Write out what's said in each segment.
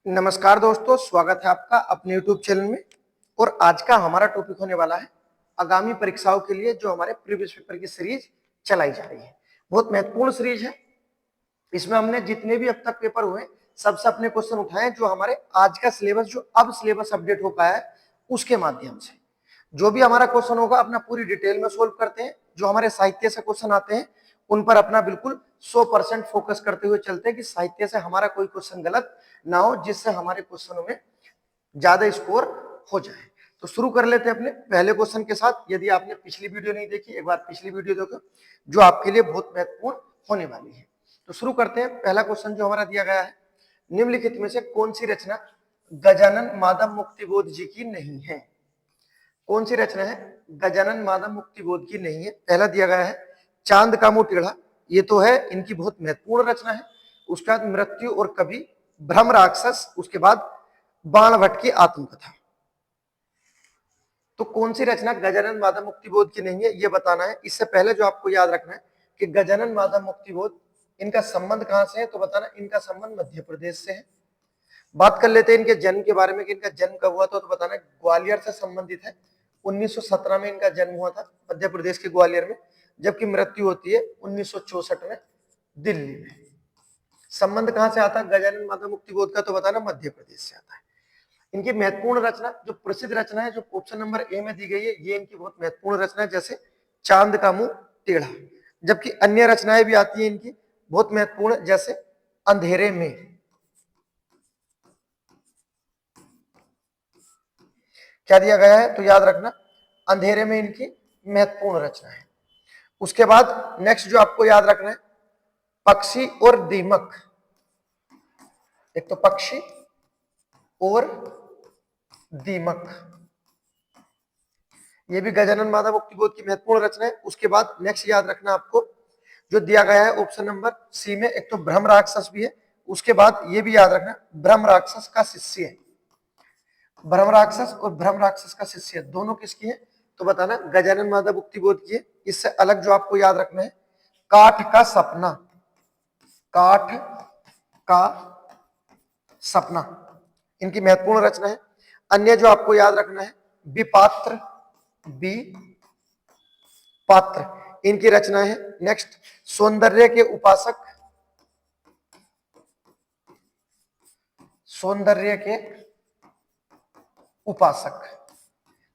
नमस्कार दोस्तों, स्वागत है आपका अपने YouTube चैनल में। और आज का हमारा टॉपिक होने वाला है आगामी परीक्षाओं के लिए जो हमारे प्रीवियस पेपर की सीरीज चलाई जा रही है। बहुत महत्वपूर्ण सीरीज है। इसमें हमने जितने भी अब तक पेपर हुए सबसे अपने क्वेश्चन उठाए जो हमारे आज का सिलेबस जो अब सिलेबस अपडेट हो पाया है उसके माध्यम से। जो भी हमारा क्वेश्चन होगा अपना पूरी डिटेल में सोल्व करते हैं। जो हमारे साहित्य से क्वेश्चन आते हैं उन पर अपना बिल्कुल 100% फोकस करते हुए चलते हैं कि साहित्य से हमारा कोई क्वेश्चन गलत ना हो, जिससे हमारे क्वेश्चनों में ज्यादा स्कोर हो जाए। तो शुरू कर लेते हैं अपने पहले क्वेश्चन के साथ। यदि आपने पिछली वीडियो नहीं देखी, एक बार पिछली वीडियो देखो जो आपके लिए बहुत महत्वपूर्ण होने वाली है। तो शुरू करते हैं। पहला क्वेश्चन जो हमारा दिया गया है, निम्नलिखित में से कौन सी रचना गजानन माधव मुक्तिबोध जी की नहीं है? कौन सी रचना है गजानन माधव मुक्तिबोध की नहीं है? पहला दिया गया है चांद का मुंह टेढ़ा, ये तो है इनकी बहुत महत्वपूर्ण रचना है। उसके बाद मृत्यु और कवि, भ्रम राक्षस, उसके बाद बाण भट्ट की आत्मकथा। तो कौन सी रचना गजानन माधव मुक्तिबोध की नहीं है ये बताना है। इससे पहले जो आपको याद रखना है कि गजानन माधव मुक्तिबोध इनका संबंध कहां से है, तो बताना इनका संबंध मध्य प्रदेश से है। बात कर लेते हैं इनके जन्म के बारे में कि इनका जन्म कब हुआ था, तो बताना ग्वालियर से संबंधित है। 1917 में इनका जन्म हुआ था मध्य प्रदेश के ग्वालियर में, जबकि मृत्यु होती है 1964 में दिल्ली में। संबंध कहां से आता है गजानन माधव मुक्तिबोध का, तो बताना मध्य प्रदेश से आता है। इनकी महत्वपूर्ण रचना जो प्रसिद्ध रचना है जो ऑप्शन नंबर ए में दी गई है, ये इनकी बहुत महत्वपूर्ण रचना है, जैसे चांद का मुंह टेढ़ा। जबकि अन्य रचनाएं भी आती हैं इनकी बहुत महत्वपूर्ण, जैसे अंधेरे में। क्या दिया गया है, तो याद रखना अंधेरे में इनकी महत्वपूर्ण रचना है। उसके बाद नेक्स्ट जो आपको याद रखना है पक्षी और दीमक। एक तो पक्षी और दीमक, ये भी गजानन माधव मुक्तिबोध की महत्वपूर्ण रचना है। उसके बाद नेक्स्ट याद रखना आपको जो दिया गया है ऑप्शन नंबर सी में, एक तो भ्रम राक्षस भी है। उसके बाद ये भी याद रखना भ्रम राक्षस का शिष्य है। भ्रम राक्षस और भ्रम राक्षस का शिष्य दोनों किसकी है, तो बताना गजानन माधव मुक्तिबोध की है। इससे अलग जो आपको याद रखना है काठ का सपना। काठ का सपना इनकी महत्वपूर्ण रचना है। अन्य जो आपको याद रखना है विपात्र, बी पात्र, इनकी रचना है। नेक्स्ट सौंदर्य के उपासक, सौंदर्य के उपासक,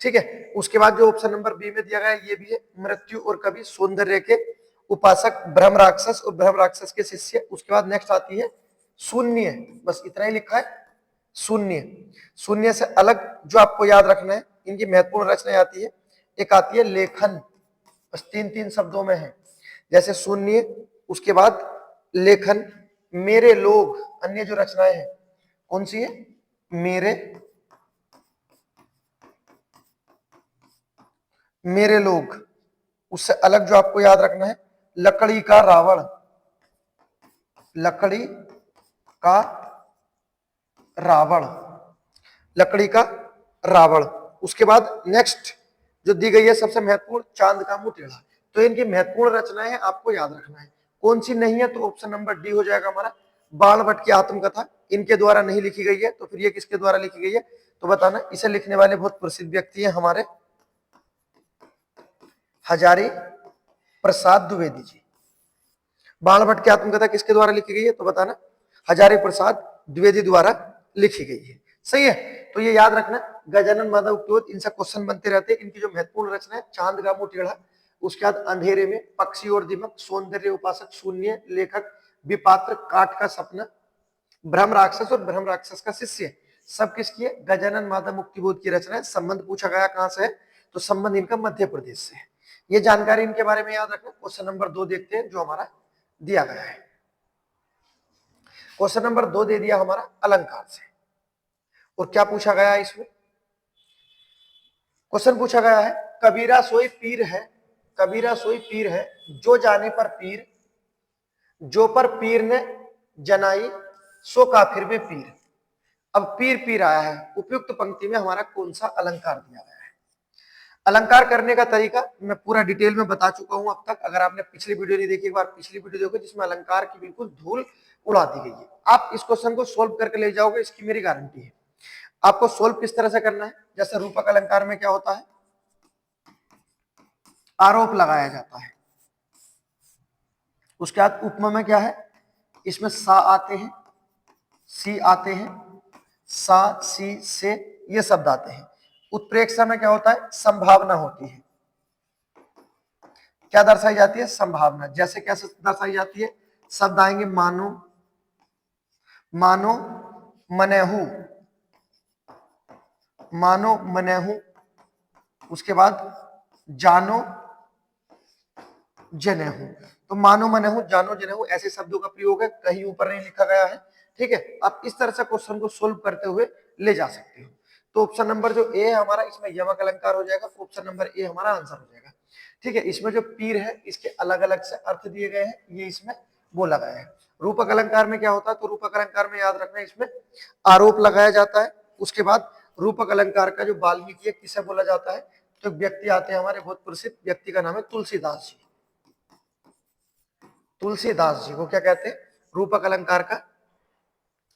ठीक है। उसके बाद जो ऑप्शन नंबर बी में दिया गया है ये भी है मृत्यु और कवि, सौंदर्य के उपासक, भ्रम राक्षस और भ्रम राक्षस के शिष्य। उसके बाद नेक्स्ट आती है शून्य, बस इतना ही लिखा है शून्य। शून्य से अलग जो आपको याद रखना है इनकी महत्वपूर्ण रचनाएं आती है। एक आती है लेखन, बस तीन तीन शब्दों में है, जैसे शून्य, उसके बाद लेखन, मेरे लोग। अन्य जो रचनाएं हैं कौन सी है, मेरे लोग। उससे अलग जो आपको याद रखना है लकड़ी का रावण, लकड़ी का रावण, लकड़ी का रावण। उसके बाद नेक्स्ट जो दी गई है सबसे महत्वपूर्ण चांद का मुंह टेढ़ा। तो इनकी महत्वपूर्ण रचनाएं हैं, आपको याद रखना है। कौन सी नहीं है, तो ऑप्शन नंबर डी हो जाएगा हमारा बाण भट्ट की आत्मकथा। इनके द्वारा नहीं लिखी गई है, तो फिर ये किसके द्वारा लिखी गई है, तो बताना। इसे लिखने वाले बहुत प्रसिद्ध व्यक्ति है हमारे हजारी प्रसाद द्विवेदी जी। बाण भट्ट की आत्मकथा किसके द्वारा लिखी गई है, तो बताना हजारी प्रसाद द्विवेदी द्वारा लिखी गई है। सही है, तो ये याद रखना गजानन माधव मुक्तिबोध, इनसे क्वेश्चन बनते रहते हैं। इनकी जो महत्वपूर्ण रचना है चांद का मुंह टेढ़ा, उसके बाद अंधेरे में, पक्षी और दीमक, सौंदर्य उपासक, शून्य, लेखक, विपात्र, काठ का सपना, भ्रम राक्षस और भ्रम राक्षस का शिष्य, सब किसकी है, गजानन माधव मुक्तिबोध की रचना है। संबंध पूछा गया कहां से है, तो संबंध इनका मध्य प्रदेश से है। ये जानकारी इनके बारे में याद रखना। क्वेश्चन नंबर 2 देखते हैं जो हमारा दिया गया है। क्वेश्चन नंबर 2 दे दिया हमारा अलंकार से। और क्या पूछा गया है इसमें, क्वेश्चन पूछा गया है कबीरा सोई पीर है, कबीरा सोई पीर है, जो जाने पर पीर, जो पर पीर ने जनाई, सो काफिर में पीर। अब पीर पीर आया है, उपयुक्त पंक्ति में हमारा कौन सा अलंकार दिया गया है। अलंकार करने का तरीका मैं पूरा डिटेल में बता चुका हूं अब तक। अगर आपने पिछली वीडियो नहीं देखी, एक बार पिछली वीडियो देखो जिसमें अलंकार की बिल्कुल धूल उड़ा दी गई है। आप इस क्वेश्चन को सोल्व करके ले जाओगे, इसकी मेरी गारंटी है। आपको सोल्व किस तरह से करना है, जैसे रूपक अलंकार में क्या होता है, आरोप लगाया जाता है। उसके बाद उपमा में क्या है, इसमें सा आते हैं, सी आते हैं, सा सी से ये शब्द आते हैं। उत्प्रेक्षा में क्या होता है, संभावना होती है। क्या दर्शाई जाती है, संभावना। जैसे कैसे दर्शाई जाती है, शब्द आएंगे मानो, मानो मनेहू, मानो मनेहू, उसके बाद जानो जनेहू। तो मानो मनेहू, जानो जनेहू ऐसे शब्दों का प्रयोग है, कहीं ऊपर नहीं लिखा गया है। ठीक है, आप इस तरह से क्वेश्चन को सोल्व करते हुए ले जा सकते हो। तो ऑप्शन नंबर जो ए है हमारा, इसमें यमक अलंकार हो जाएगा। ऑप्शन नंबर ए हमारा आंसर हो जाएगा। ठीक है, इसमें जो पीर है इसके अलग अलग से अर्थ दिए गए हैं, ये इसमें बोला गया है। रूपक अलंकार में क्या होता है, तो रूपक अलंकार में याद रखना, इसमें आरोप लगाया जाता है। उसके बाद रूपक अलंकार का जो वाल्मीकि है, किसे बोला जाता है, तो व्यक्ति आते हैं हमारे, बहुत प्रसिद्ध व्यक्ति का नाम है तुलसीदास जी। तुलसीदास जी को क्या कहते हैं, रूपक अलंकार का,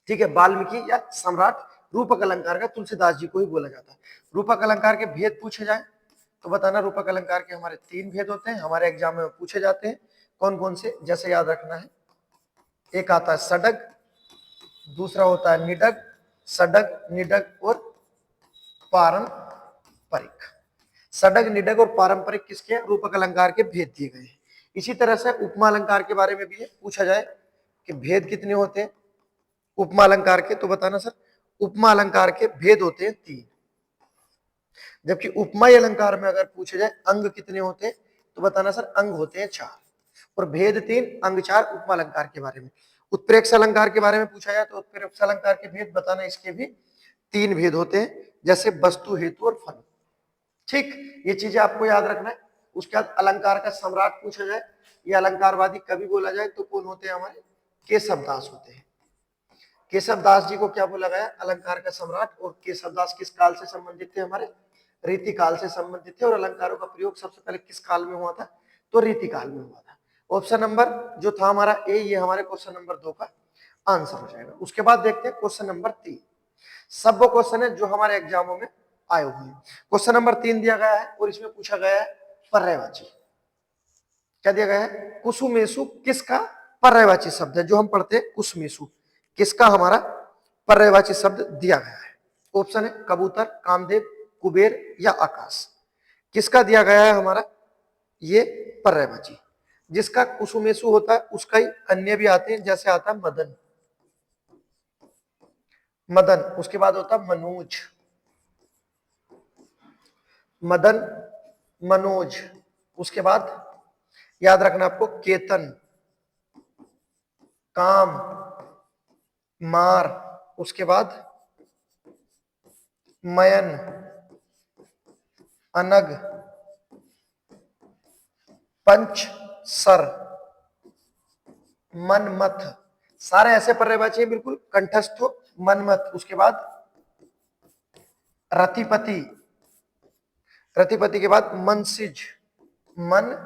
ठीक है, वाल्मीकि या सम्राट रूपक अलंकार का तुलसीदास जी को ही बोला जाता है। रूपक अलंकार के भेद पूछे जाए तो बताना, रूपक अलंकार के हमारे 3 भेद होते हैं, हमारे एग्जाम में पूछे जाते हैं। कौन कौन से, जैसे याद रखना है, एक आता है सडग, दूसरा होता है निडग, सडग निडग और पारंपरिक। सडग निडग और पारंपरिक किसके हैं, रूपक अलंकार के भेद दिए गए हैं। इसी तरह से उपमा अलंकार के बारे में भी पूछा जाए कि भेद कितने होते हैं उपमा अलंकार के, तो बताना सर उपमा अलंकार के भेद होते हैं 3। जबकि उपमा अलंकार में अगर पूछे जाए अंग कितने होते हैं, तो बताना सर अंग होते हैं 4 और भेद 3, अंग 4 उपमा अलंकार के बारे में। उत्प्रेक्ष अलंकार के बारे में पूछा जाए तो उत्प्रेक्ष अलंकार के भेद बताना, इसके भी 3 भेद होते हैं, जैसे वस्तु, हेतु और फल। ठीक, ये चीजें आपको याद रखना है। उसके बाद अलंकार का सम्राट पूछा जाए या अलंकारवादी कवि बोला जाए तो कौन होते हैं हमारे, केशवदास होते हैं। केशवदास जी को क्या बोला गया, अलंकार का सम्राट। और केशवदास किस काल से संबंधित थे, हमारे रीति काल से संबंधित थे। और अलंकारों का प्रयोग सबसे पहले किस काल में हुआ था, तो रीति काल में हुआ था। ऑप्शन नंबर जो था हमारा ए, ये हमारे क्वेश्चन नंबर 2 का आंसर हो जाएगा। उसके बाद देखते हैं क्वेश्चन नंबर 3। सब वो क्वेश्चन है जो हमारे एग्जामों में आए हुए हैं। क्वेश्चन नंबर 3 दिया गया है और इसमें पूछा गया है पर्यायवाची। क्या दिया गया है, कुसुमेशु किसका पर्यायवाची शब्द है, जो हम पढ़ते हैं कुसुमेशु, किसका हमारा पर्यायवाची शब्द दिया गया है। ऑप्शन है कबूतर, कामदेव, कुबेर या आकाश। किसका दिया गया है हमारा ये पर्यायवाची। जिसका कुसुमेशु होता है उसका ही अन्य भी आते हैं, जैसे आता है मदन, मदन। उसके बाद होता है मनोज, मदन मनोज। उसके बाद याद रखना आपको केतन, काम, मार। उसके बाद मयन, अनग, पंच, सर, मनमथ। सारे ऐसे पर्यायवाची हैं, बिल्कुल कंठस्थ हो, मनमथ। उसके बाद रतिपति, रतिपति के बाद मनसिज, मन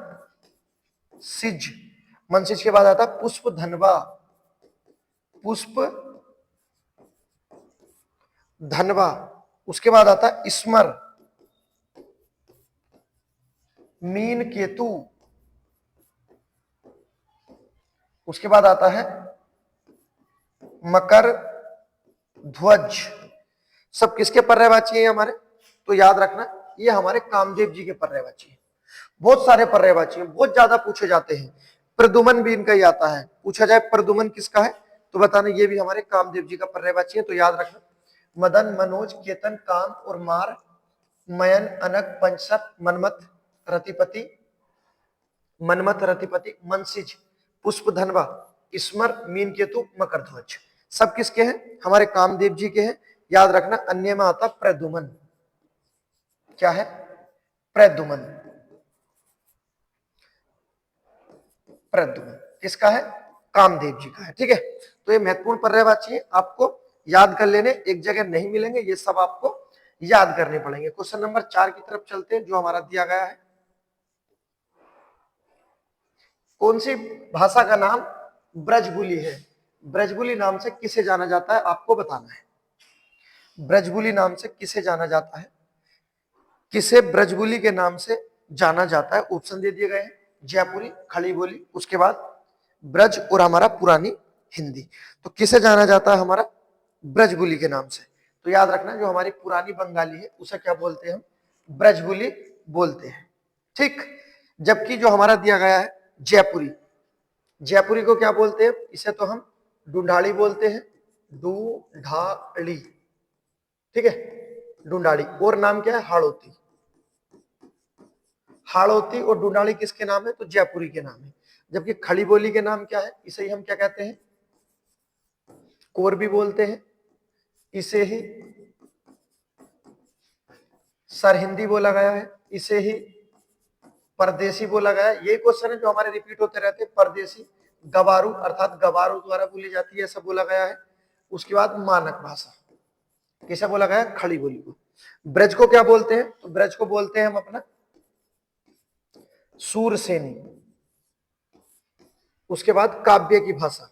सिज, मनसिज के बाद आता पुष्प धनवा, पुष्प धनवा। उसके बाद आता स्मर, मीन केतु। उसके बाद आता है मकर ध्वज। सब किसके पर्यायवाची है हमारे, तो याद रखना ये हमारे कामदेव जी के पर्यायवाची है। बहुत सारे पर्यायवाची हैं, बहुत ज्यादा पूछे जाते हैं। प्रदुमन भी इनका ही आता है। पूछा जाए प्रदुमन किसका है, तो बताना ये भी हमारे कामदेव जी का पर्यायवाची है। तो याद रखना मदन, मनोज, केतन, काम और मार, मयन, अनक, पंचसत, मनमथ, रतिपति, मनमथ, रतिपति, मनसिज, पुष्प धनवा, स्मर, मीन केतु, मकर ध्वज। सब किसके हैं, हमारे कामदेव जी के हैं। याद रखना अन्य में आता प्रदुमन। क्या है, प्रदुमन, प्रद्युमन किसका है, कामदेव जी का है। ठीक है, तो ये महत्वपूर्ण पर्यायवाची है, आपको याद कर लेने, एक जगह नहीं मिलेंगे, ये सब आपको याद करने पड़ेंगे। क्वेश्चन नंबर 4 की तरफ चलते हैं, जो हमारा दिया गया है। कौन सी भाषा का नाम ब्रजबुली है, ब्रजबुली नाम से किसे जाना जाता है आपको बताना है। ब्रजबुली नाम से किसे जाना जाता है, किसे ब्रजबुली के नाम से जाना जाता है। ऑप्शन दे दिए गए हैं, जयपुरी, खड़ी बोली, उसके बाद ब्रज और हमारा पुरानी हिंदी। तो किसे जाना जाता है हमारा ब्रजबुली के नाम से। तो याद रखना जो हमारी पुरानी बंगाली है उसे क्या बोलते हैं हम, ब्रजबुली बोलते हैं। ठीक, जबकि जो हमारा दिया गया है जयपुरी, जयपुरी को क्या बोलते हैं, इसे तो हम ढूंढाड़ी बोलते हैं, ढूंढाड़ी, ठीक है, ढूंढाड़ी। और नाम क्या है, हाड़ौती। हाड़ौती और ढूंढाड़ी किसके नाम है, तो जयपुरी के नाम है। जबकि खड़ी बोली के नाम क्या है, इसे ही हम क्या कहते हैं, कोरबी बोलते हैं, इसे ही सरहिंदी बोला गया है, इसे ही परदेसी बोला गया है। ये क्वेश्चन है जो हमारे रिपीट होते रहते हैं। परदेसी, गवारू अर्थात गवारू द्वारा बोली जाती है, ऐसा बोला गया है। उसके बाद मानक भाषा, किसे बोला गया है, खड़ी बोली को। ब्रज को क्या बोलते हैं, तो ब्रज को बोलते हैं हम अपना सूरसेनी। उसके बाद काव्य की भाषा,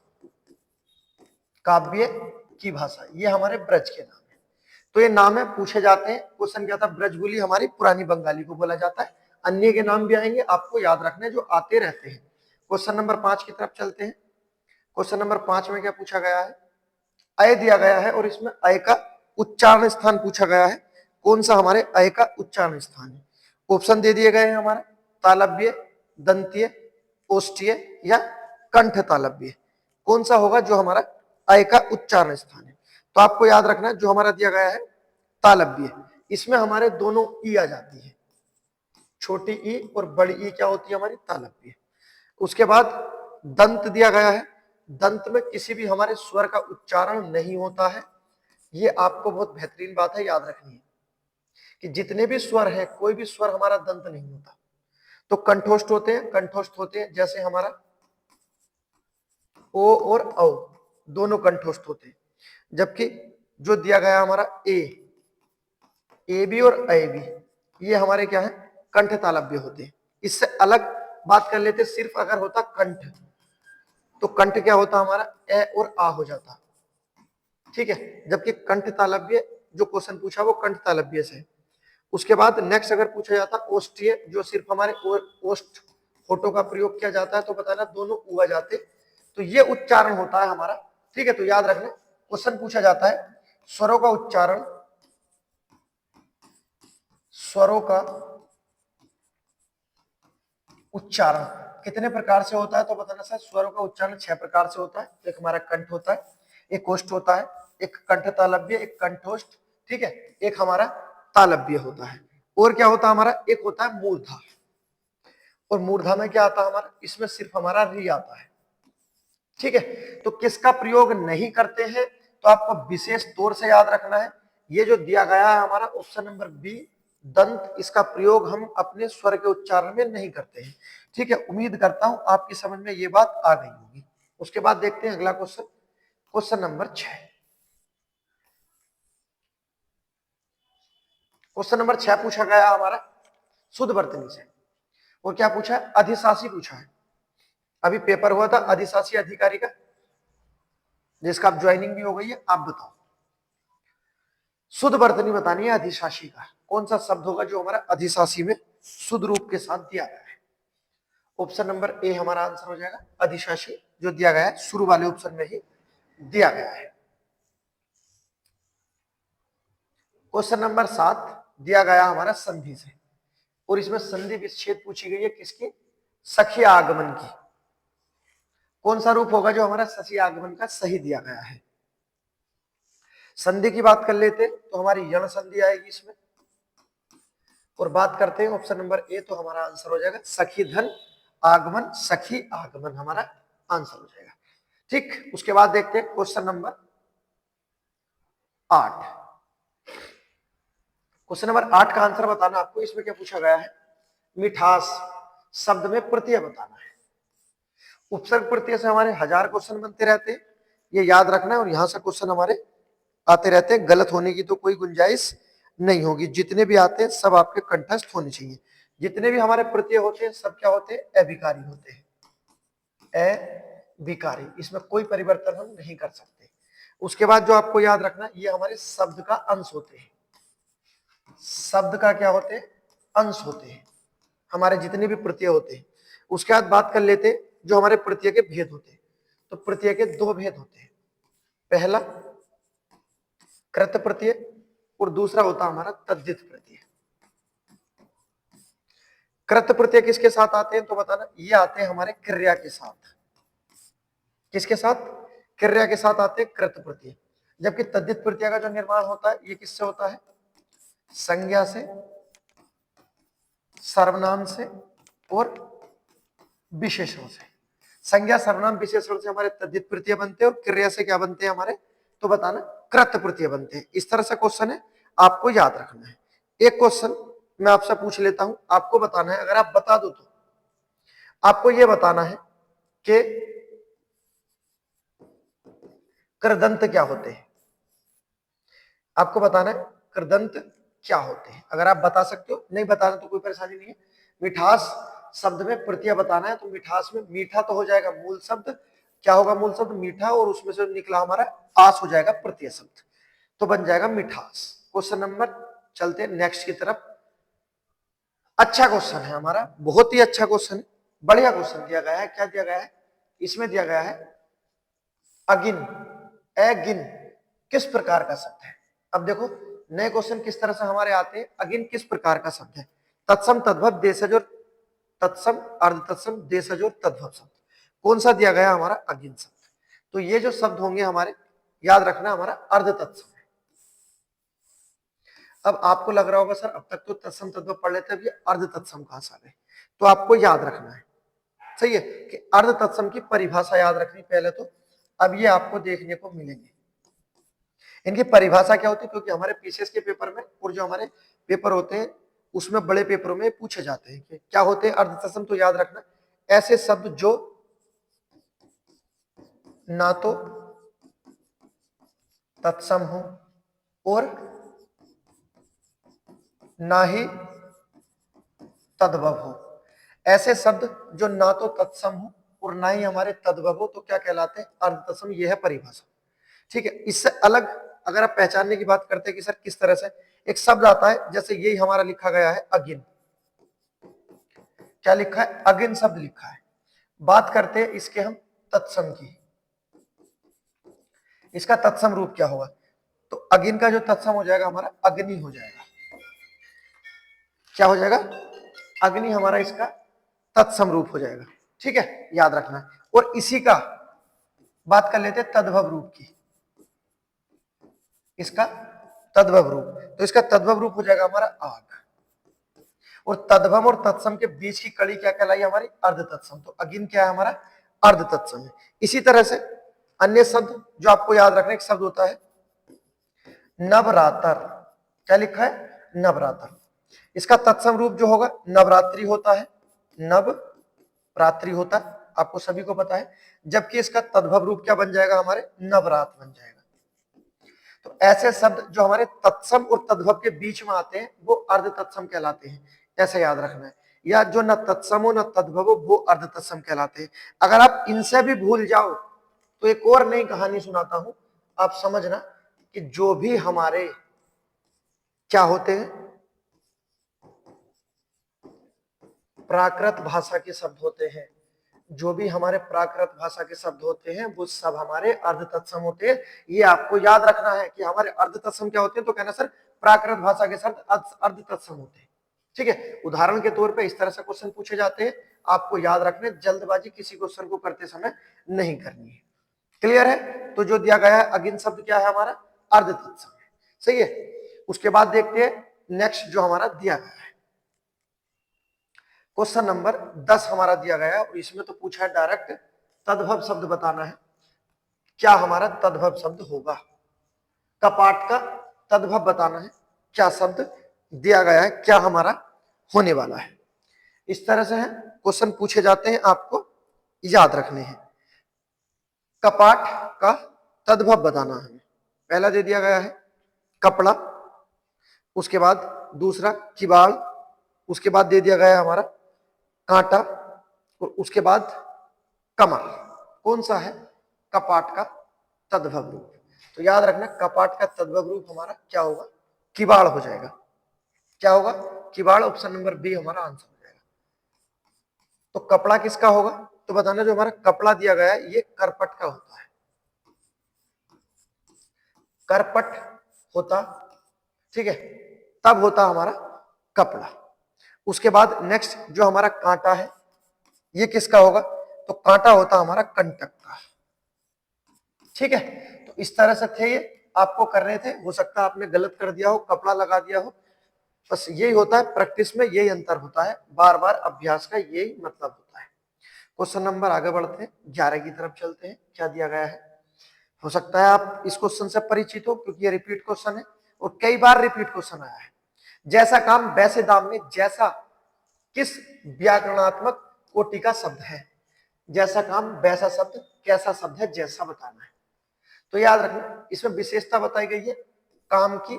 काव्य की भाषा, ये हमारे ब्रज के नाम है। तो ये नाम है, पूछे जाते हैं। क्वेश्चन क्या था, ब्रजबुली हमारी पुरानी बंगाली को बोला जाता है। अन्य के नाम भी आएंगे, आपको याद रखने जो आते रहते हैं। क्वेश्चन नंबर 5 की तरफ चलते हैं। क्वेश्चन नंबर 5 में क्या पूछा गया है, अय दिया गया है और इसमें अय का उच्चारण स्थान पूछा गया है। कौन सा हमारे अय का उच्चारण स्थान है। ऑप्शन दे दिए गए हैं हमारा, तालव्य, दंतीय, ओष्ठीय या कंठ तालव्य। कौन सा होगा जो हमारा अय का उच्चारण स्थान है। तो आपको याद रखना है जो हमारा दिया गया है तालव्य, इसमें हमारे दोनों ई आ जाती है, छोटी ई और बड़ी ई क्या होती है हमारी, तालव्य। उसके बाद दंत दिया गया है, दंत में किसी भी हमारे स्वर का उच्चारण नहीं होता है। ये आपको बहुत बेहतरीन बात है याद रखनी है कि जितने भी स्वर है, कोई भी स्वर हमारा दंत नहीं होता। तो कंठोष्ठ होते हैं, कंठोष्ठ होते हैं, जैसे हमारा ओ और औ दोनों कंठोष्ठ होते हैं। जबकि जो दिया गया हमारा ए बी और ए बी, ये हमारे क्या है, कंठ तालव्य होते हैं। इससे अलग बात कर लेते, सिर्फ अगर होता कंठ, तो कंठ क्या होता हमारा, ए और आ हो जाता, ठीक है। जबकि कंठ तालव्य जो क्वेश्चन पूछा वो कंठ तालव्य से है। उसके बाद नेक्स्ट अगर पूछा जाता ओष्ठीय, जो सिर्फ हमारे ओष्ठ होठों का प्रयोग किया जाता है, तो बताना दोनों उ आ जाते, तो ये उच्चारण होता है हमारा, ठीक है। तो याद रखना क्वेश्चन पूछा जाता है स्वरों का उच्चारण, स्वरों का उच्चारण कितने प्रकार से होता है, तो बताना सर स्वरों का उच्चारण 6 प्रकार से होता है। एक हमारा कंठ होता है, एक ओष्ठ होता है, एक कंठ तालव्य, एक कंठोष्ठ, ठीक है, एक हमारा तालव्य होता है। और क्या होता है हमारा, एक होता है मूर्धा। और मूर्धा में क्या आता है हमारा, इसमें सिर्फ हमारा री आता है, ठीक है। तो किसका प्रयोग नहीं करते हैं, तो आपको विशेष तौर से याद रखना है, ये जो दिया गया है हमारा ऑप्शन नंबर बी दंत, इसका प्रयोग हम अपने स्वर के उच्चारण में नहीं करते हैं, ठीक है। उम्मीद करता हूं आपकी समझ में ये बात आ गई होगी। उसके बाद देखते हैं अगला question, question number 6। Question number 6 पूछा गया हमारा शुद्ध वर्तनी से, और क्या पूछा है, अधिशासी पूछा है। अभी पेपर हुआ था अधिशासी अधिकारी का, जिसका आप ज्वाइनिंग भी हो गई है। आप बताओ शुद्ध वर्तनी बतानी है अधिशासी का, कौन सा शब्द होगा जो हमारा अधिशासी में शुद्ध रूप के साथ दिया गया है। ऑप्शन नंबर ए हमारा आंसर हो जाएगा अधिशासी, जो दिया गया है शुरू वाले ऑप्शन में ही दिया गया है। क्वेश्चन नंबर 7 दिया गया हमारा संधि से, और इसमें संधि विच्छेद पूछी गई है किसकी, सखी आगमन की। कौन सा रूप होगा जो हमारा सखी आगमन का सही दिया गया है। संधि की बात कर लेते तो हमारी यण संधि आएगी इसमें, और बात करते हैं ऑप्शन नंबर ए, तो हमारा आंसर हो जाएगा सखी धन आगमन, सखी आगमन हमारा आंसर हो जाएगा, ठीक। उसके बाद देखते हैं क्वेश्चन नंबर 8। क्वेश्चन नंबर 8 का आंसर बताना आपको। इसमें क्या पूछा गया है, मिठास शब्द में प्रत्यय बताना है। उपसर्ग प्रत्यय से हमारे 1000 क्वेश्चन बनते रहते हैं, ये याद रखना है। और यहां से क्वेश्चन हमारे आते रहते हैं, गलत होने की तो कोई गुंजाइश नहीं होगी। जितने भी आते हैं सब आपके कंठस्थ होने चाहिए। जितने भी हमारे प्रत्यय होते हैं सब क्या होते हैं, अभिकारी होते हैं, विकारी, इसमें कोई परिवर्तन हम नहीं कर सकते। उसके बाद जो आपको याद रखना, ये हमारे शब्द का अंश होते हैं। शब्द का क्या होते हैं? अंश होते हैं, हमारे जितने भी प्रत्यय होते हैं। उसके बाद बात कर लेते हैं जो हमारे प्रत्यय के भेद होते हैं। तो प्रत्यय के दो भेद होते हैं, पहला कृत प्रत्यय और दूसरा होता हमारा तद्धित प्रत्यय। कृत प्रत्यय किसके साथ आते हैं तो बताना, ये आते हैं हमारे क्रिया के साथ। किसके साथ? क्रिया के साथ आते हैं कृत प्रत्यय। जबकि तद्धित प्रत्यय का जो निर्माण होता है ये किससे होता है? संज्ञा से, सर्वनाम से और विशेषण से। संज्ञा, सर्वनाम, विशेषण से हमारे तद्धित प्रत्यय बनते हैं और क्रिया से क्या बनते हैं हमारे, तो बताना कृत प्रत्यय बनते हैं। इस तरह से क्वेश्चन है, आपको याद रखना है। एक क्वेश्चन मैं आपसे पूछ लेता हूं, आपको बताना है, अगर आप बता दो तो आपको यह बताना है कि कृदंत क्या होते हैं। आपको बताना है कृदंत क्या होते हैं। अगर आप बता सकते हो, नहीं बताना तो कोई परेशानी नहीं है। मिठास शब्द में प्रत्यय बताना है, तो मिठास में मीठा तो हो जाएगा मूल शब्द, क्या होगा मूल शब्द? मीठा, और उसमें से निकला हमारा आस हो जाएगा प्रत्यय शब्द, तो बन जाएगा मिठास। क्वेश्चन नंबर, चलते हैं नेक्स्ट की तरफ। अच्छा क्वेश्चन है हमारा, बहुत ही अच्छा क्वेश्चन है, बढ़िया क्वेश्चन दिया गया है। क्या दिया गया है? इसमें दिया गया है अगिन, अगिन किस प्रकार का शब्द है। अब देखो नए क्वेश्चन किस तरह से हमारे आते हैं। अगिन किस प्रकार का शब्द है? तत्सम, तद्भव, देशज और तत्सम, अर्ध तत्सम, देशज और तद्भव शब्द। कौन सा दिया गया? हमारा अगिन शब्द। तो ये जो शब्द होंगे हमारे, याद रखना हमारा अर्ध तत्सम है। अब आपको लग रहा होगा सर अब तक तो तत्सम तद्भव पढ़ लेते हैं, अब ये अर्ध तत्सम कहां से आ गए? तो आपको याद रखना है, सही है, कि अर्ध तत्सम की परिभाषा याद रखनी पहले तो। अब ये आपको देखने को मिलेंगे, इनकी परिभाषा क्या होती है, क्योंकि हमारे पीसीएस के पेपर में और जो हमारे पेपर होते हैं उसमें बड़े पेपरों में पूछे जाते हैं कि क्या होते हैं अर्ध तत्सम। तो याद रखना, ऐसे शब्द जो ना तो तत्सम हो और ना ही तद्भव हो। ऐसे शब्द जो ना तो तत्सम हो और ना ही हमारे तद्भव हो, तो क्या कहलाते हैं? अर्ध तत्सम। यह है परिभाषा, ठीक है। इससे अलग अगर आप पहचानने की बात करते हैं कि सर किस तरह से एक शब्द आता है, जैसे यही हमारा लिखा गया है अगिन, क्या लिखा है? अगिन शब्द लिखा है। बात करते हैं इसके हम तत्सम की, इसका तत्सम रूप क्या होगा? तो अगिन का जो तत्सम हो जाएगा हमारा अग्नि हो जाएगा। क्या हो जाएगा? अग्नि हमारा इसका तत्सम रूप हो जाएगा, ठीक है, याद रखना। और इसी का बात कर लेते हैं तद्भव रूप की, इसका तद्भव रूप, तो इसका तद्भव रूप हो जाएगा हमारा आग। और तद्भव और तत्सम के बीच की कड़ी क्या कहलाई? हमारी अर्ध तत्सम। तो अगिन क्या है हमारा? अर्ध तत्सम है। इसी तरह से अन्य शब्द जो आपको याद रखना, एक शब्द होता है नवरात्र। क्या लिखा है? नवरात्र। इसका तत्सम रूप जो होगा नवरात्रि होता है, नवरात्रि होता है, आपको सभी को पता है। जबकि इसका तद्भव रूप क्या बन जाएगा? हमारे नवरात बन जाएगा। तो ऐसे शब्द जो हमारे तत्सम और तद्भव के बीच में आते हैं वो अर्ध तत्सम कहलाते हैं, ऐसे याद रखना है। या जो न तत्सम हो न तद्भव हो वो अर्ध तत्सम कहलाते हैं। अगर आप इनसे भी भूल जाओ तो एक और नई कहानी सुनाता हूं, आप समझना कि जो भी हमारे क्या होते हैं प्राकृत भाषा के शब्द होते हैं, जो भी हमारे प्राकृत भाषा के शब्द होते हैं वो सब हमारे अर्ध तत्सम होते हैं। ये आपको याद रखना है कि हमारे अर्ध तत्सम क्या होते हैं, तो कहना सर प्राकृत भाषा के शब्द अर्ध तत्सम होते हैं, ठीक है। उदाहरण के तौर पे इस तरह से क्वेश्चन पूछे जाते हैं, आपको याद रखने, जल्दबाजी किसी क्वेश्चन को करते समय नहीं करनी है। क्लियर है? तो जो दिया गया है अगिन शब्द क्या है हमारा? अर्ध तत्सम है, सही है। उसके बाद देखते हैं नेक्स्ट जो हमारा दिया गया है, क्वेश्चन नंबर 10 हमारा दिया गया है और इसमें तो पूछा है डायरेक्ट तद्भव शब्द बताना है। क्या हमारा तद्भव शब्द होगा? कपाट का तद्भव बताना है, क्या शब्द दिया गया है, क्या हमारा होने वाला है। इस तरह से है क्वेश्चन पूछे जाते हैं, आपको याद रखने हैं। कपाट का तद्भव बताना है। पहला दे दिया गया है कपड़ा, उसके बाद दूसरा किवाड़, उसके बाद दे दिया गया है हमारा कांटा और उसके बाद कमर। कौन सा है? कपाट का तद्भव रूप। तो याद रखना कपाट का तद्भव रूप हमारा क्या होगा? किवाड़ हो जाएगा। क्या होगा? किवाड़। ऑप्शन नंबर बी हमारा आंसर हो जाएगा। तो कपड़ा किसका होगा? तो बताना जो हमारा कपड़ा दिया गया है ये करपट का होता है। करपट होता, ठीक है, तब होता हमारा कपड़ा। उसके बाद नेक्स्ट जो हमारा कांटा है ये किसका होगा? तो कांटा होता हमारा कंटक का। ठीक है, तो इस तरह से थे ये, आपको करने थे, हो सकता है आपने गलत कर दिया हो, कपड़ा लगा दिया हो। बस यही होता है प्रैक्टिस में, यही अंतर होता है, बार बार अभ्यास का यही मतलब होता है। क्वेश्चन नंबर आगे बढ़ते हैं, 11 की तरफ चलते हैं। क्या दिया गया है? हो सकता है आप इस क्वेश्चन से परिचित हो क्योंकि ये रिपीट क्वेश्चन है और कई बार रिपीट क्वेश्चन आया है। जैसा काम वैसे दाम में जैसा किस व्याकरणात्मक कोटि का शब्द है? जैसा काम वैसा शब्द कैसा शब्द है? जैसा बताना है। तो याद रखना इसमें विशेषता बताई गई है काम की।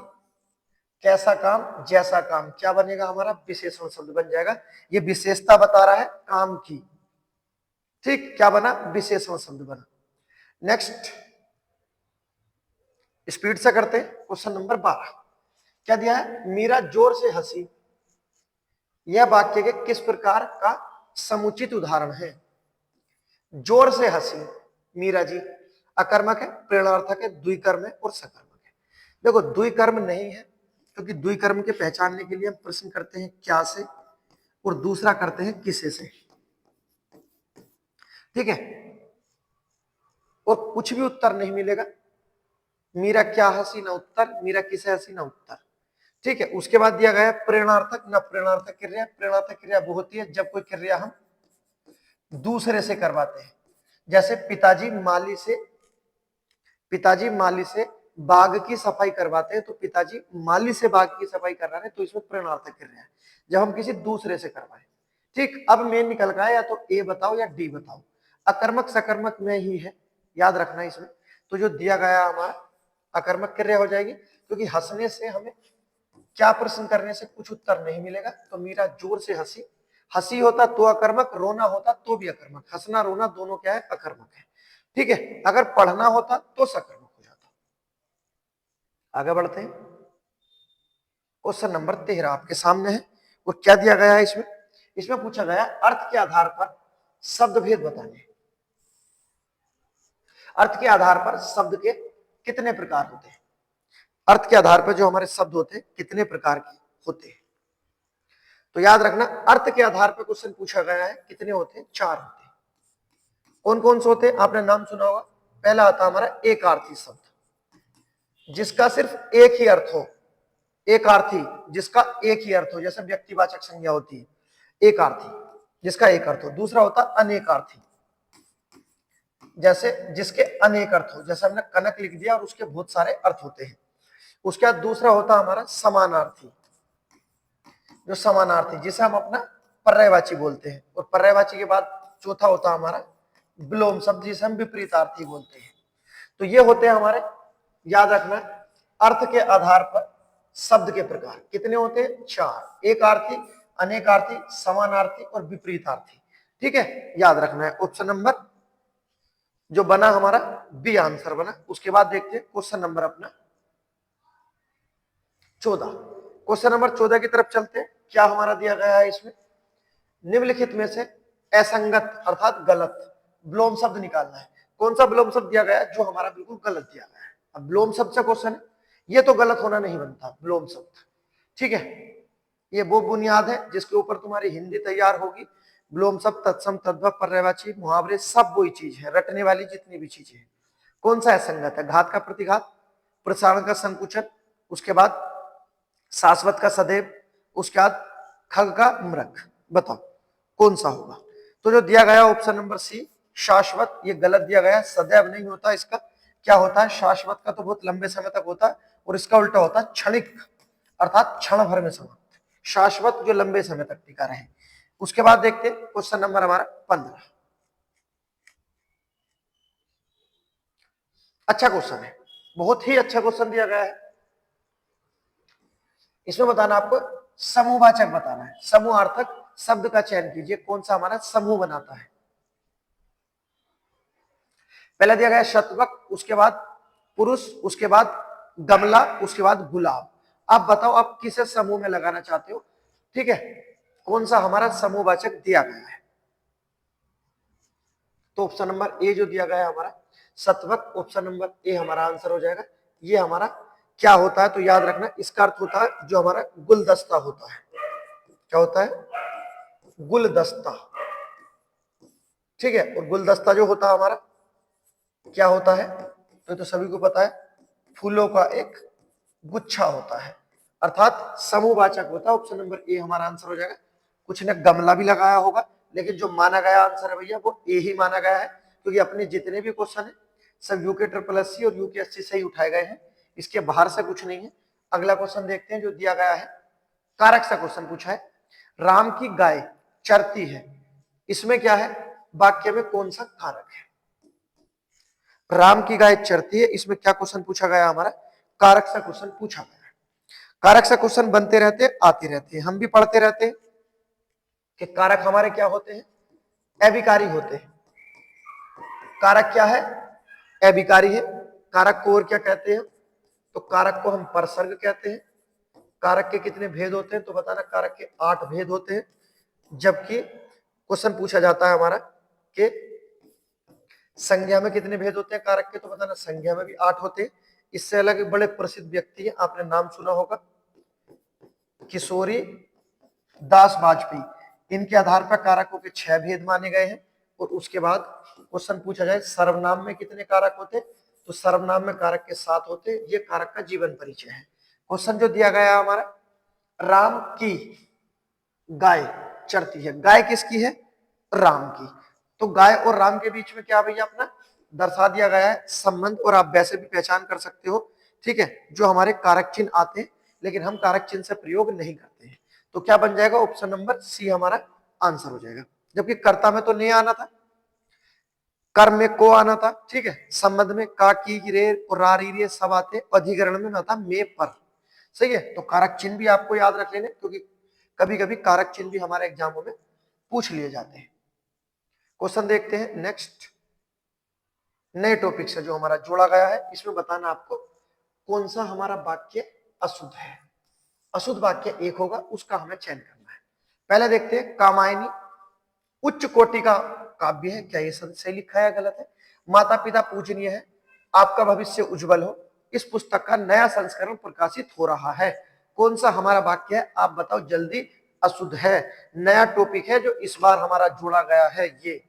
कैसा काम जैसा काम क्या बनेगा हमारा? विशेषण शब्द बन जाएगा। ये विशेषता बता रहा है काम की। ठीक, क्या बना? विशेषण शब्द बना। नेक्स्ट स्पीड से करते हैं। क्वेश्चन नंबर 12 क्या दिया है? मीरा जोर से हंसी। यह वाक्य के किस प्रकार का समुचित उदाहरण है? जोर से हंसी मीरा जी अकर्मक है, प्रेरणार्थक है, द्विकर्म है और सकर्मक है। देखो द्विकर्म नहीं है क्योंकि द्विकर्म के पहचानने के लिए हम प्रश्न करते हैं क्या से और दूसरा करते हैं किसे से। ठीक है, और कुछ भी उत्तर नहीं मिलेगा। मीरा क्या हंसी ना उत्तर, मीरा किसे हंसी ना उत्तर। ठीक है, उसके बाद दिया गया है प्रेरणार्थक न प्रेरणार्थक क्रिया। प्रेरणार्थक क्रिया वो होती है जब कोई क्रिया हम दूसरे से करवाते हैं। जैसे पिताजी माली से बाग की सफाई करवाते हैं, तो पिताजी माली से बाग की सफाई कर रहे हैं, तो इसमें प्रेरणार्थक क्रिया है जब हम किसी दूसरे से करवाएं। ठीक, अब मेन निकल गया या तो ए बताओ या डी बताओ। अकर्मक सकर्मक में ही है, याद रखना इसमें। तो जो दिया गया हमारा अकर्मक क्रिया हो जाएगी क्योंकि हंसने से हमें क्या प्रश्न करने से कुछ उत्तर नहीं मिलेगा। तो मीरा जोर से हंसी, हंसी होता तो अकर्मक, रोना होता तो भी अकर्मक। हंसना रोना दोनों क्या है? अकर्मक है। ठीक है, अगर पढ़ना होता तो सकर्मक हो जाता। आगे बढ़ते हैं। क्वेश्चन नंबर 13 आपके सामने है और क्या दिया गया है इसमें? इसमें पूछा गया अर्थ के आधार पर शब्द भेद बताने। अर्थ के आधार पर शब्द के कितने प्रकार होते हैं? अर्थ के आधार पर जो हमारे शब्द होते हैं कितने प्रकार के होते हैं? तो याद रखना अर्थ के आधार पर क्वेश्चन पूछा गया है, कितने होते हैं? 4 होते हैं। कौन कौन से होते हैं? आपने नाम सुना होगा। पहला आता हमारा एक अर्थी शब्द, जिसका सिर्फ एक ही अर्थ हो। एक अर्थी जिसका एक ही अर्थ हो, जैसे व्यक्तिवाचक संज्ञा होती है एक अर्थी जिसका एक अर्थ हो। दूसरा होता अनेक अर्थी, जैसे जिसके अनेक अर्थ हो, जैसे हमने कनक लिख दिया और उसके बहुत सारे अर्थ होते हैं। उसके बाद दूसरा होता हमारा समानार्थी, जो समानार्थी जिसे हम अपना पर्यायवाची बोलते हैं। और पर्यायवाची के बाद चौथा होता हमारा विलोम शब्द, जिसे हम विपरीतार्थी बोलते हैं। तो ये होते हैं हमारे, याद रखना, अर्थ के आधार पर शब्द के प्रकार कितने होते हैं? 4। एक अर्थी, अनेकार्थी, समानार्थी और विपरीतार्थी। ठीक है, याद रखना है। ऑप्शन नंबर जो बना हमारा बी आंसर बना। उसके बाद देखते हैं क्वेश्चन नंबर अपना 14। क्वेश्चन नंबर 14 की तरफ चलते हैं। क्या हमारा दिया गया है इसमें? निम्नलिखित में से असंगत अर्थात गलत विलोम शब्द निकालना है। कौन सा विलोम शब्द दिया गया है जो हमारा बिल्कुल गलत दिया गया है? अब विलोम शब्द से क्वेश्चन है, ये तो गलत होना नहीं बनता विलोम शब्द। ठीक है, ये वो बुनियाद है जिसके ऊपर तुम्हारी हिंदी तैयार होगी। विलोम शब्द, तत्सम, तद्भव, पर्यायवाची, मुहावरे सब वही चीज है, रटने वाली जितनी भी चीजें हैं। कौन सा असंगत है? घात का प्रतिघात, प्रसारण का संकुचन, उसके बाद शाश्वत का सदैव, उसके बाद खग का मृग। बताओ कौन सा होगा? तो जो दिया गया ऑप्शन नंबर सी शाश्वत, ये गलत दिया गया। सदैव नहीं होता इसका। क्या होता है? शाश्वत का तो बहुत लंबे समय तक होता है और इसका उल्टा होता है क्षणिक, अर्थात क्षण भर में समाप्त। शाश्वत जो लंबे समय तक टिका रहे। उसके बाद देखते हैं क्वेश्चन नंबर हमारा 15। अच्छा क्वेश्चन है, बहुत ही अच्छा क्वेश्चन दिया गया है। इसमें बताना आपको समूहवाचक बताना है। समूहार्थक शब्द का चयन कीजिए, कौन सा हमारा समूह बनाता है। पहला दिया गया शतवक, उसके बाद पुरुष, उसके बाद गमला, उसके बाद गुलाब। आप बताओ आप किसे समूह में लगाना चाहते हो, ठीक है, कौन सा हमारा समूहवाचक दिया गया है। तो ऑप्शन नंबर ए जो दिया गया है हमारा शतवक, ऑप्शन नंबर ए हमारा आंसर हो जाएगा। ये हमारा क्या होता है, तो याद रखना इसका अर्थ होता है जो हमारा गुलदस्ता होता है। क्या होता है, गुलदस्ता, ठीक है। और गुलदस्ता जो होता है हमारा क्या होता है, तो सभी को पता है, फूलों का एक गुच्छा होता है, अर्थात समूहवाचक होता है। ऑप्शन नंबर ए हमारा आंसर हो जाएगा। कुछ ने गमला भी लगाया होगा, लेकिन जो माना गया आंसर है भैया वो ए ही माना गया है, क्योंकि अपने जितने भी क्वेश्चन है सब यूके ट्रिपल एससी और यूके एससी से ही उठाए गए हैं, इसके बाहर से कुछ नहीं है। अगला क्वेश्चन देखते हैं जो दिया गया है, कारक सा क्वेश्चन पूछा है, राम की गाय चरती है, इसमें क्या है, वाक्य में कौन सा कारक है। राम की गाय चरती है, इसमें क्या क्वेश्चन पूछा गया हमारा, कारक सा क्वेश्चन पूछा गया है। कारक सा क्वेश्चन बनते रहते आते रहते हैं, हम भी पढ़ते रहते हैं कि कारक हमारे क्या होते हैं, अभिकारी होते हैं। कारक क्या है, अभिकारी है। कारक को और क्या कहते हैं, तो कारक को हम परसर्ग कहते हैं। कारक के कितने भेद होते हैं, तो बताना कारक के 8 भेद होते हैं। जबकि क्वेश्चन पूछा जाता है हमारा कि संज्ञा में कितने भेद होते हैं कारक के, तो बताना संज्ञा में भी 8 होते हैं। इससे अलग बड़े प्रसिद्ध व्यक्ति हैं, आपने नाम सुना होगा, किशोरी दास वाजपेयी। इनके आधार पर कारकों के 6 भेद माने गए हैं। और उसके बाद क्वेश्चन पूछा जाए सर्वनाम में कितने कारक होते, तो सर्वनाम में कारक के 7 होते। ये कारक का जीवन परिचय है। क्वेश्चन जो दिया गया हमारा, राम की गाय चरती है, गाय किसकी है, राम की। तो गाय और राम के बीच में क्या भैया अपना दर्शा दिया गया है संबंध, और आप वैसे भी पहचान कर सकते हो, ठीक है, जो हमारे कारक चिन्ह आते हैं, लेकिन हम कारक चिन्ह से प्रयोग नहीं करते हैं। तो क्या बन जाएगा, ऑप्शन नंबर सी हमारा आंसर हो जाएगा। जबकि कर्ता में तो नहीं आना था, कर्म में को आना था, ठीक है, संबंध में का की रे और रा री रे सब आते, अधिकरण में ना था मे पर, सही है। तो कारक चिन्ह भी आपको याद रख लेने, क्योंकि कभी कभी कारक चिन्ह भी हमारे एग्जामों में पूछ लिए जाते हैं। क्वेश्चन देखते हैं नेक्स्ट, नए टॉपिक से जो हमारा जोड़ा गया है, इसमें बताना आपको कौन सा हमारा वाक्य अशुद्ध है। अशुद्ध वाक्य एक होगा, उसका हमें चयन करना है। पहले देखते हैं, कामायनी उच्च कोटि का काव्य है, क्या ये सही लिखा है गलत है। माता पिता पूजनीय है, आपका भविष्य उज्जवल हो, इस पुस्तक का नया संस्करण प्रकाशित हो रहा है। कौन सा हमारा वाक्य है, आप बताओ जल्दी। अशुद्ध है, नया टॉपिक है जो इस बार हमारा जोड़ा गया है ये।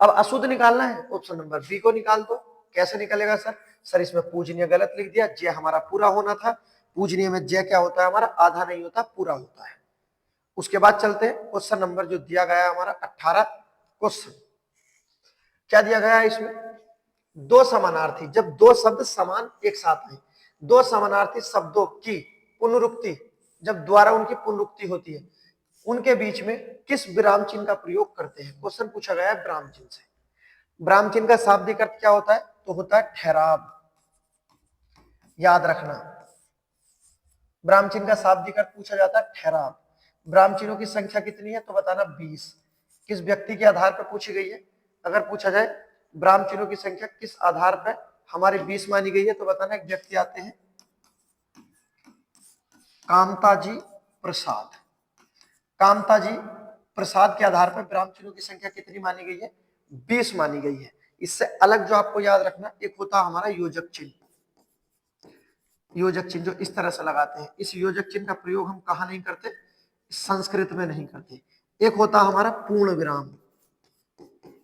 अब अशुद्ध निकालना है, ऑप्शन नंबर बी को निकाल दो। कैसे निकलेगा सर इसमें पूजनीय गलत लिख दिया, जय हमारा पूरा होना था। पूजनीय में जय क्या होता है हमारा, आधा नहीं होता, पूरा होता है। उसके बाद चलते हैं क्वेश्चन नंबर जो दिया गया है हमारा 18 क्वेश्चन। क्या दिया गया है इसमें, दो समानार्थी, जब दो शब्द समान एक साथ आए, दो समानार्थी शब्दों की पुनरुक्ति, जब द्वारा उनकी पुनरुक्ति होती है, उनके बीच में किस विराम चिन्ह का प्रयोग करते हैं। क्वेश्चन पूछा गया है विराम चिन्ह से। विराम चिन्ह का शाब्दिक अर्थ क्या होता है, तो होता है ठहराव, याद रखना। विराम चिन्ह का शाब्दिक अर्थ पूछा जाता है ठहराव। विराम चिन्हों की संख्या कितनी है, तो बताना 20। किस व्यक्ति के आधार पर पूछी गई है, अगर पूछा जाए विराम चिन्हों की संख्या किस आधार पर हमारे 20 मानी गई है, तो बताना एक व्यक्ति आते हैं कामताजी प्रसाद। कामताजी प्रसाद के आधार पर विराम चिन्हों की संख्या कितनी मानी गई है, 20 मानी गई है। इससे अलग जो आपको याद रखना, एक होता हमारा योजक चिन्ह। योजक चिन्ह जो इस तरह से लगाते हैं, इस योजक चिन्ह का प्रयोग हम कहा नहीं करते, संस्कृत में नहीं करते। एक होता हमारा पूर्ण विराम,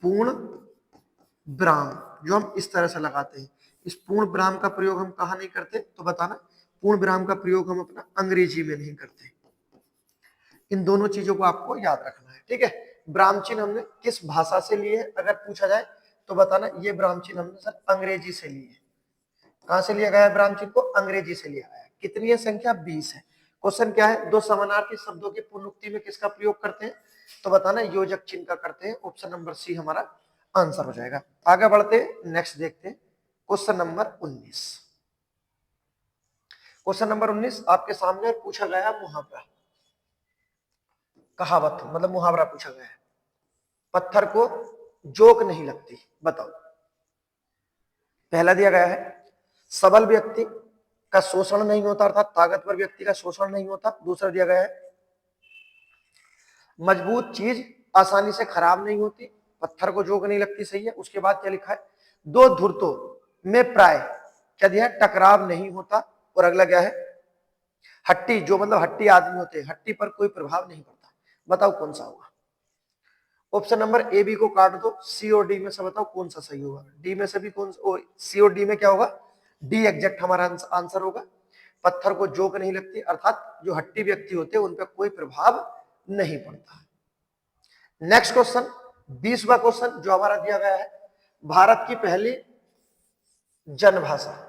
पूर्ण विराम जो हम इस तरह से लगाते हैं। इस पूर्ण विराम का प्रयोग हम कहा नहीं करते, तो बताना पूर्ण विराम का प्रयोग हम अपना अंग्रेजी में नहीं करते। इन दोनों चीजों को आपको याद रखना है, ठीक है। विराम चिन्ह हमने किस भाषा से लिए है, अगर पूछा जाए तो बताना ये विराम चिन्ह हमने सर अंग्रेजी से लिए है। कहां से लिया गया है विराम चिन्ह को, अंग्रेजी से लिया गया है। कितनी है संख्या, 20 है। क्वेश्चन क्या है, दो समानार्थी शब्दों की पुनरुक्ति में किसका प्रयोग करते हैं, तो बताना योजक चिन्ह का करते हैं। ऑप्शन नंबर सी हमारा आंसर हो जाएगा। आगे बढ़ते नेक्स्ट देखते हैं क्वेश्चन नंबर 19। क्वेश्चन नंबर 19 आपके सामने पूछा गया मुहावरा, कहावत मतलब मुहावरा पूछा गया है। पत्थर को जोक नहीं लगती। बताओ। पहला दिया गया है सबल व्यक्ति का शोषण नहीं होता, अर्थात ताकतवर व्यक्ति का शोषण नहीं होता। दूसरा दिया गया है मजबूत चीज आसानी से खराब नहीं होती, पत्थर को जोक नहीं लगती। सही है। उसके बाद क्या लिखा है, दो धुरतों में प्राय क्या दिया है, टकराव नहीं होता। और अगला क्या है, हट्टी, जो मतलब हट्टी आदमी होते हैं, हट्टी पर कोई प्रभाव नहीं पड़ता। बताओ कौन सा होगा। ऑप्शन नंबर ए बी को काट दो, सी और डी में से बताओ कौन सा सही होगा। डी में से भी कौन, सी और डी में क्या होगा, डी एग्जैक्ट हमारा आंसर होगा। पत्थर को जोक नहीं लगती, अर्थात जो हट्टी व्यक्ति होते हैं उन पर कोई प्रभाव नहीं पड़ता। नेक्स्ट क्वेश्चन, 20वां क्वेश्चन जो हमारा दिया गया है, भारत की पहली जनभाषा।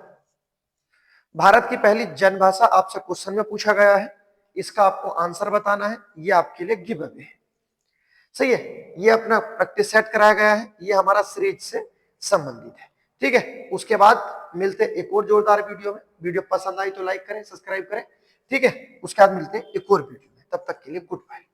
भारत की पहली जनभाषा आपसे क्वेश्चन में पूछा गया है, इसका आपको आंसर बताना है। ये आपके लिए गिव अवे है। सही है। ये अपना प्रैक्टिस सेट कराया गया है, ये हमारा सीरीज से संबंधित है। ठीक है। उसके बाद मिलते हैं एक और जोरदार वीडियो में। वीडियो पसंद आई तो लाइक करें, सब्सक्राइब करें। ठीक है। उसके बाद मिलते हैं एक और वीडियो में, तब तक के लिए गुड बाय।